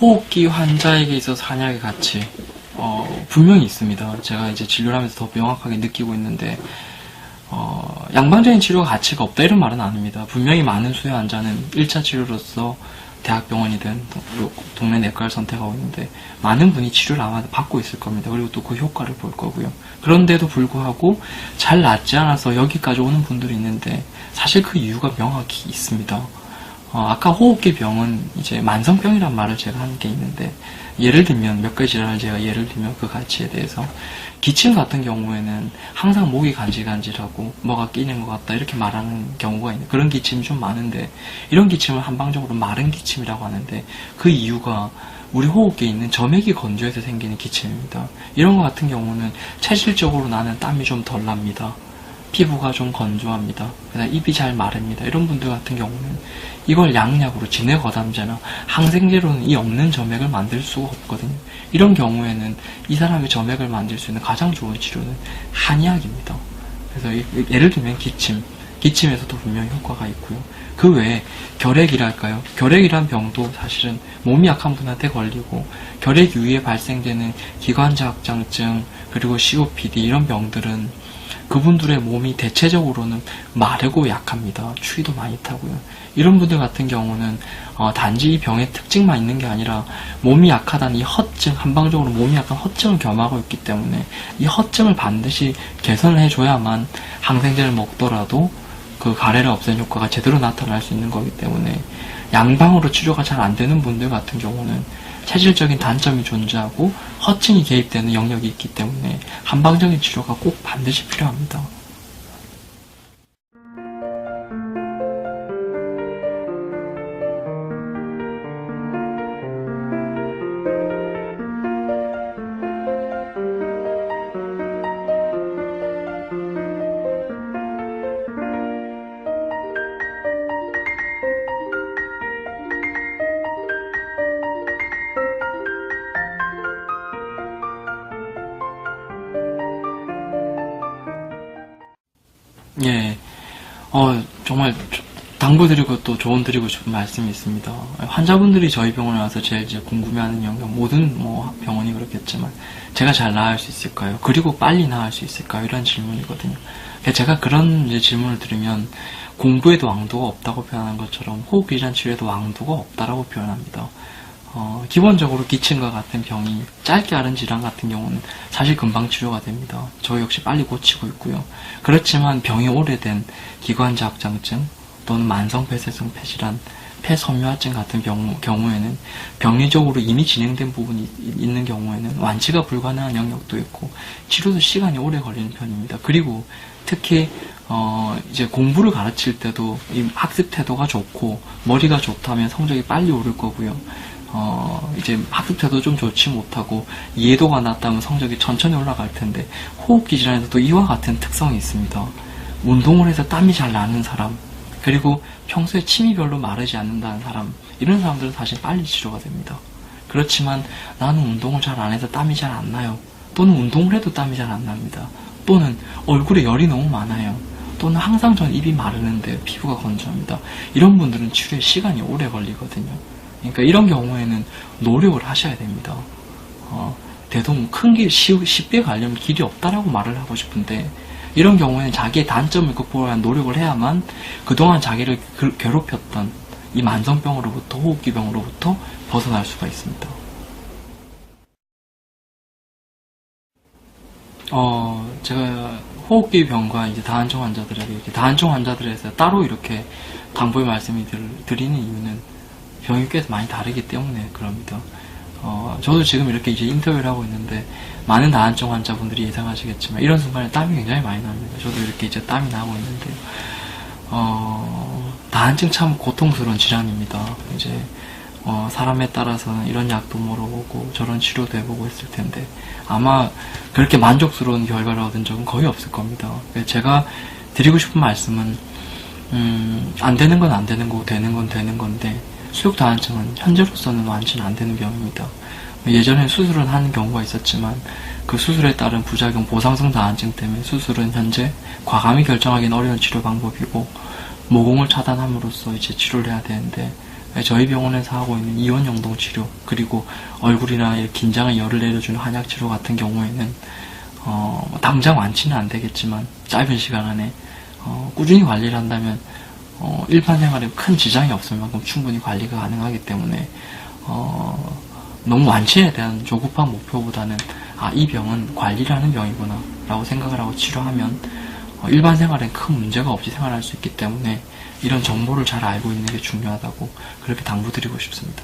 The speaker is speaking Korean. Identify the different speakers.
Speaker 1: 호흡기 환자에게 있어서 한약의 가치, 분명히 있습니다. 제가 이제 진료를 하면서 더 명확하게 느끼고 있는데, 양방적인 치료가 가치가 없다 이런 말은 아닙니다. 분명히 많은 수의 환자는 1차 치료로서 대학병원이든 동네 내과를 선택하고 있는데 많은 분이 치료를 아마 받고 있을 겁니다. 그리고 또 그 효과를 볼 거고요. 그런데도 불구하고 잘 낫지 않아서 여기까지 오는 분들이 있는데 사실 그 이유가 명확히 있습니다. 아까 호흡기 병은 이제 만성병이란 말을 제가 한 게 있는데, 예를 들면 몇 가지 질환을 제가 예를 들면 그 가치에 대해서, 기침 같은 경우에는 항상 목이 간질간질하고 뭐가 끼는 것 같다 이렇게 말하는 경우가 있는, 그런 기침이 좀 많은데, 이런 기침을 한방적으로 마른 기침이라고 하는데, 그 이유가 우리 호흡기에 있는 점액이 건조해서 생기는 기침입니다. 이런 것 같은 경우는 체질적으로 나는 땀이 좀 덜 납니다. 피부가 좀 건조합니다. 그다음 입이 잘 마릅니다. 이런 분들 같은 경우는 이걸 양약으로 진해거담제나 항생제로는 이 없는 점액을 만들 수가 없거든요. 이런 경우에는 이 사람의 점액을 만들 수 있는 가장 좋은 치료는 한의학입니다. 그래서 예를 들면 기침에서도 분명히 효과가 있고요. 그 외에 결핵이랄까요? 결핵이란 병도 사실은 몸이 약한 분한테 걸리고, 결핵 이후에 발생되는 기관지확장증 그리고 COPD 이런 병들은 그분들의 몸이 대체적으로는 마르고 약합니다. 추위도 많이 타고요. 이런 분들 같은 경우는 단지 이 병의 특징만 있는 게 아니라 몸이 약하다는 이 허증, 한방적으로 몸이 약간 허증을 겸하고 있기 때문에 이 허증을 반드시 개선을 해줘야만 항생제를 먹더라도 그 가래를 없애는 효과가 제대로 나타날 수 있는 거기 때문에, 양방으로 치료가 잘 안 되는 분들 같은 경우는 체질적인 단점이 존재하고 허증이 개입되는 영역이 있기 때문에 한방적인 치료가 꼭 반드시 필요합니다. 예, 정말 당부드리고 또 조언드리고 싶은 말씀이 있습니다. 환자분들이 저희 병원에 와서 제일 이제 궁금해하는 영역, 모든 병원이 그렇겠지만 제가 잘 나을 수 있을까요? 그리고 빨리 나을 수 있을까요? 이런 질문이거든요. 제가 그런 이제 질문을 들으면 공부에도 왕도가 없다고 표현한 것처럼 호흡기 질환 치료에도 왕도가 없다라고 표현합니다. 기본적으로 기침과 같은 병이, 짧게 앓은 질환 같은 경우는 사실 금방 치료가 됩니다. 저 역시 빨리 고치고 있고요. 그렇지만 병이 오래된 기관지 확장증 또는 만성폐쇄성 폐질환, 폐섬유화증 같은 경우에는 병리적으로 이미 진행된 부분이 있는 경우에는 완치가 불가능한 영역도 있고 치료도 시간이 오래 걸리는 편입니다. 그리고 특히 이제 공부를 가르칠 때도 이 학습 태도가 좋고 머리가 좋다면 성적이 빨리 오를 거고요. 이제 학습 태도 좀 좋지 못하고 이해도가 낮다면 성적이 천천히 올라갈 텐데, 호흡기 질환에서도 이와 같은 특성이 있습니다. 운동을 해서 땀이 잘 나는 사람, 그리고 평소에 침이 별로 마르지 않는다는 사람, 이런 사람들은 사실 빨리 치료가 됩니다. 그렇지만 나는 운동을 잘 안 해서 땀이 잘 안 나요, 또는 운동을 해도 땀이 잘 안 납니다, 또는 얼굴에 열이 너무 많아요, 또는 항상 전 입이 마르는데 피부가 건조합니다. 이런 분들은 치료에 시간이 오래 걸리거든요. 그러니까 이런 경우에는 노력을 하셔야 됩니다. 대동 큰 길 쉽게 가려면 길이 없다라고 말을 하고 싶은데, 이런 경우에는 자기의 단점을 극복하기 위한 노력을 해야만 그동안 자기를 괴롭혔던 이 만성병으로부터, 호흡기병으로부터 벗어날 수가 있습니다. 제가 호흡기 병과 이제 다한증 환자들에게, 이렇게 다한증 환자들에서 따로 이렇게 당부의 말씀을 드리는 이유는 병이 꽤 많이 다르기 때문에 그럽니다. 저도 지금 이렇게 이제 인터뷰를 하고 있는데 많은 다한증 환자분들이 예상하시겠지만 이런 순간에 땀이 굉장히 많이 납니다. 저도 이렇게 이제 땀이 나고 있는데요. 다한증 참 고통스러운 질환입니다. 이제 사람에 따라서는 이런 약도 먹어보고 저런 치료도 해보고 했을 텐데 아마 그렇게 만족스러운 결과를 얻은 적은 거의 없을 겁니다. 제가 드리고 싶은 말씀은 안 되는 건 안 되는 거고 되는 건 되는 건데, 수족다한증은 현재로서는 완치는 안 되는 병입니다. 예전에 수술을 하는 경우가 있었지만 그 수술에 따른 부작용, 보상성 다한증 때문에 수술은 현재 과감히 결정하기는 어려운 치료 방법이고 모공을 차단함으로써 이제 치료를 해야 되는데, 저희 병원에서 하고 있는 이온영동 치료, 그리고 얼굴이나 긴장의 열을 내려주는 한약 치료 같은 경우에는 당장 완치는 안 되겠지만 짧은 시간 안에 꾸준히 관리를 한다면 일반생활에 큰 지장이 없을 만큼 충분히 관리가 가능하기 때문에 너무 완치에 대한 조급한 목표보다는 이 병은 관리를 하는 병이구나 라고 생각을 하고 치료하면 일반 생활엔 큰 문제가 없이 생활할 수 있기 때문에 이런 정보를 잘 알고 있는 게 중요하다고 그렇게 당부드리고 싶습니다.